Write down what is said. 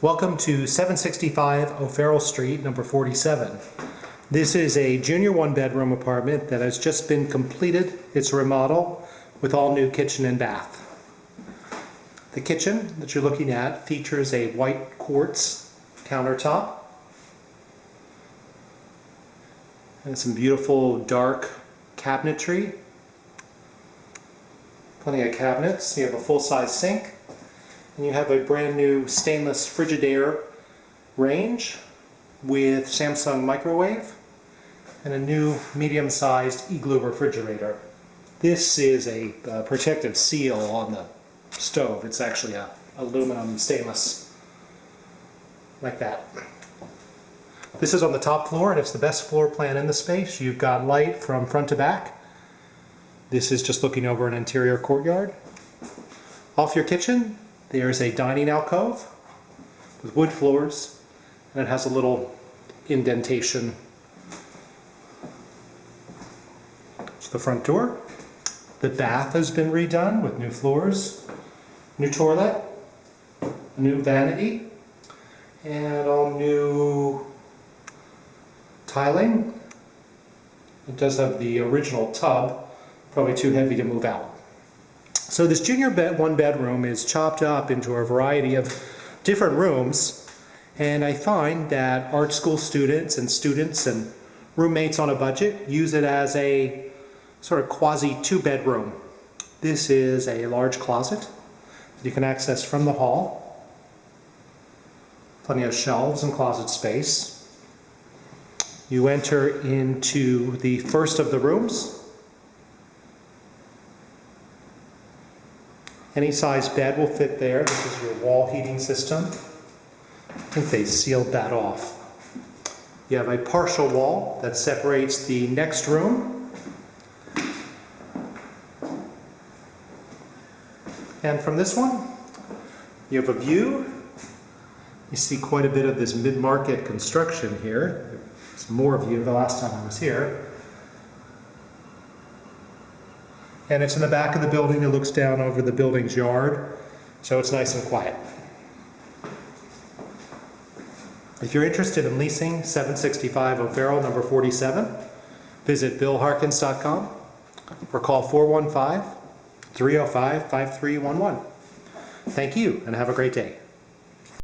Welcome to 765 O'Farrell Street, number 47. This is a junior one-bedroom apartment that has just been completed its remodel with all new kitchen and bath. The kitchen that you're looking at features a white quartz countertop and some beautiful dark cabinetry. Plenty of cabinets. You have a full-size sink. And you have a brand new stainless Frigidaire range with Samsung microwave and a new medium-sized igloo refrigerator. This is a protective seal on the stove. It's actually a aluminum stainless like that. This is on the top floor and it's the best floor plan in the space. You've got light from front to back. This is just looking over an interior courtyard. Off your kitchen, there's a dining alcove with wood floors, and it has a little indentation. It's the front door. The bath has been redone with new floors, new toilet, new vanity, and all new tiling. It does have the original tub, probably too heavy to move out. So this junior one bedroom is chopped up into a variety of different rooms, and I find that art school students and roommates on a budget use it as a sort of quasi two-bedroom. This is a large closet that you can access from the hall. Plenty of shelves and closet space. You enter into the first of the rooms. Any size bed will fit there. This is your wall heating system. I think they sealed that off. You have a partial wall that separates the next room. And from this one, you have a view. You see quite a bit of this mid-market construction here. There's more view the last time I was here. And it's in the back of the building. It looks down over the building's yard, so it's nice and quiet. If you're interested in leasing 765 O'Farrell, number 47, visit billharkins.com or call 415-305-5311. Thank you, and have a great day.